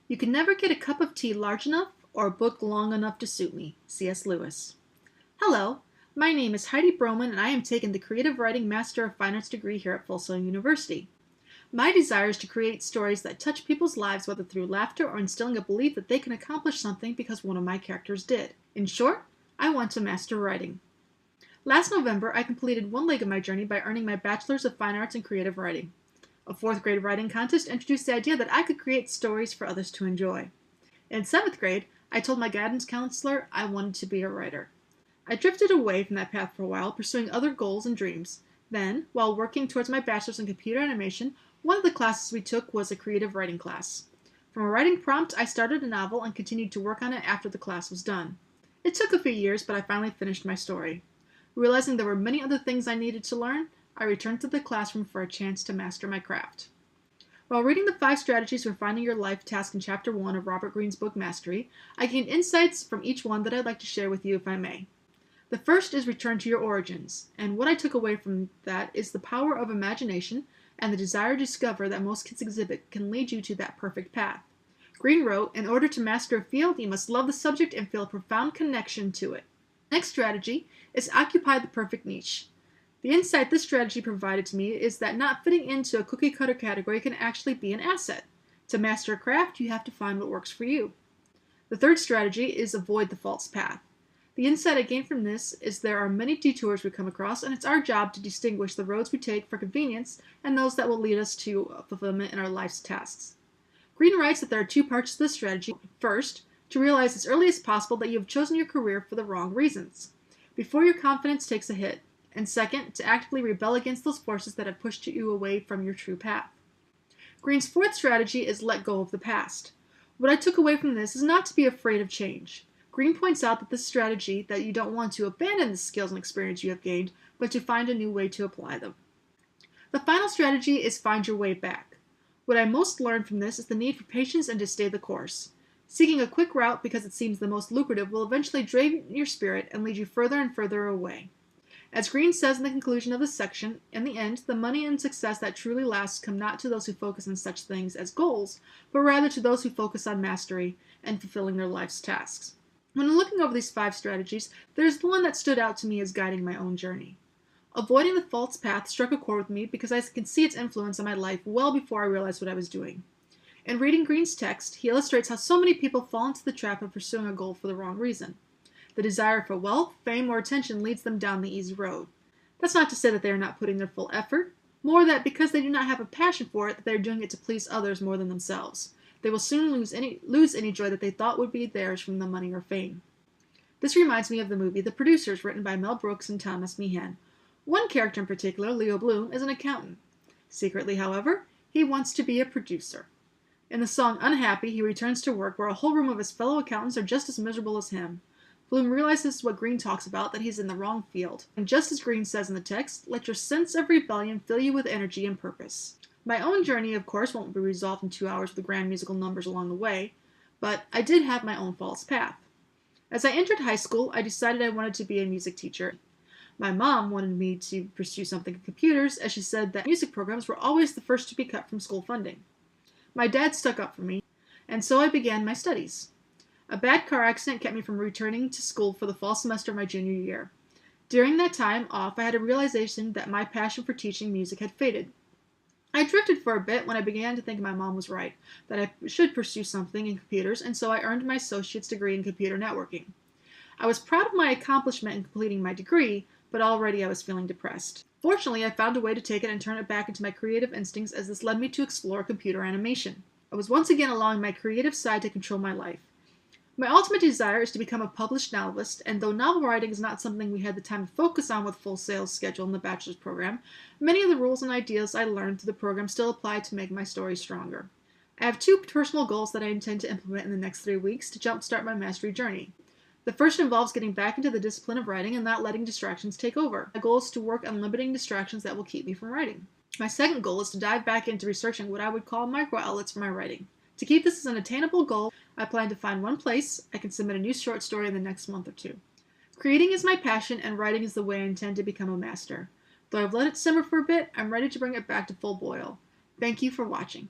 You can never get a cup of tea large enough or a book long enough to suit me. C.S. Lewis. Hello, my name is Heidi Bromund and I am taking the Creative Writing Master of Fine Arts degree here at Full Sail University. My desire is to create stories that touch people's lives, whether through laughter or instilling a belief that they can accomplish something because one of my characters did. In short, I want to master writing. Last November, I completed one leg of my journey by earning my Bachelor's of Fine Arts in Creative Writing. A 4th grade writing contest introduced the idea that I could create stories for others to enjoy. In 7th grade, I told my guidance counselor I wanted to be a writer. I drifted away from that path for a while, pursuing other goals and dreams. Then, while working towards my bachelor's in computer animation, one of the classes we took was a creative writing class. From a writing prompt, I started a novel and continued to work on it after the class was done. It took a few years, but I finally finished my story. Realizing there were many other things I needed to learn, I returned to the classroom for a chance to master my craft. While reading the 5 strategies for finding your life task in Chapter 1 of Robert Greene's book Mastery, I gained insights from each one that I'd like to share with you if I may. The first is return to your origins, and what I took away from that is the power of imagination and the desire to discover that most kids exhibit can lead you to that perfect path. Greene wrote, "In order to master a field, you must love the subject and feel a profound connection to it." Next strategy is occupy the perfect niche. The insight this strategy provided to me is that not fitting into a cookie-cutter category can actually be an asset. To master a craft, you have to find what works for you. The third strategy is avoid the false path. The insight I gained from this is there are many detours we come across, and it's our job to distinguish the roads we take for convenience and those that will lead us to fulfillment in our life's tasks. Greene writes that there are 2 parts to this strategy. First, to realize as early as possible that you have chosen your career for the wrong reasons, before your confidence takes a hit. And second, to actively rebel against those forces that have pushed you away from your true path. Greene's 4th strategy is let go of the past. What I took away from this is not to be afraid of change. Greene points out that this strategy that you don't want to abandon the skills and experience you have gained, but to find a new way to apply them. The final strategy is find your way back. What I most learned from this is the need for patience and to stay the course. Seeking a quick route because it seems the most lucrative will eventually drain your spirit and lead you further and further away. As Greene says in the conclusion of this section, in the end, the money and success that truly lasts come not to those who focus on such things as goals, but rather to those who focus on mastery and fulfilling their life's tasks. When looking over these 5 strategies, there's one that stood out to me as guiding my own journey. Avoiding the false path struck a chord with me because I can see its influence on my life well before I realized what I was doing. In reading Greene's text, he illustrates how so many people fall into the trap of pursuing a goal for the wrong reason. The desire for wealth, fame, or attention leads them down the easy road. That's not to say that they are not putting their full effort, more that because they do not have a passion for it, that they are doing it to please others more than themselves. They will soon lose any joy that they thought would be theirs from the money or fame. This reminds me of the movie The Producers, written by Mel Brooks and Thomas Meehan. One character in particular, Leo Bloom, is an accountant. Secretly, however, he wants to be a producer. In the song Unhappy, he returns to work where a whole room of his fellow accountants are just as miserable as him. Bloom realizes what Greene talks about, that he's in the wrong field. And just as Greene says in the text, let your sense of rebellion fill you with energy and purpose. My own journey, of course, won't be resolved in 2 hours with grand musical numbers along the way, but I did have my own false path. As I entered high school, I decided I wanted to be a music teacher. My mom wanted me to pursue something in computers, as she said that music programs were always the first to be cut from school funding. My dad stuck up for me, and so I began my studies. A bad car accident kept me from returning to school for the fall semester of my junior year. During that time off, I had a realization that my passion for teaching music had faded. I drifted for a bit when I began to think my mom was right, that I should pursue something in computers, and so I earned my associate's degree in computer networking. I was proud of my accomplishment in completing my degree, but already I was feeling depressed. Fortunately, I found a way to take it and turn it back into my creative instincts, as this led me to explore computer animation. I was once again allowing my creative side to control my life. My ultimate desire is to become a published novelist, and though novel writing is not something we had the time to focus on with Full Sail's schedule in the bachelor's program, many of the rules and ideas I learned through the program still apply to make my story stronger. I have 2 personal goals that I intend to implement in the next 3 weeks to jumpstart my mastery journey. The first involves getting back into the discipline of writing and not letting distractions take over. My goal is to work on limiting distractions that will keep me from writing. My second goal is to dive back into researching what I would call micro outlets for my writing. To keep this as an attainable goal, I plan to find one place I can submit a new short story in the next month or 2. Creating is my passion, and writing is the way I intend to become a master. Though I've let it simmer for a bit, I'm ready to bring it back to full boil. Thank you for watching.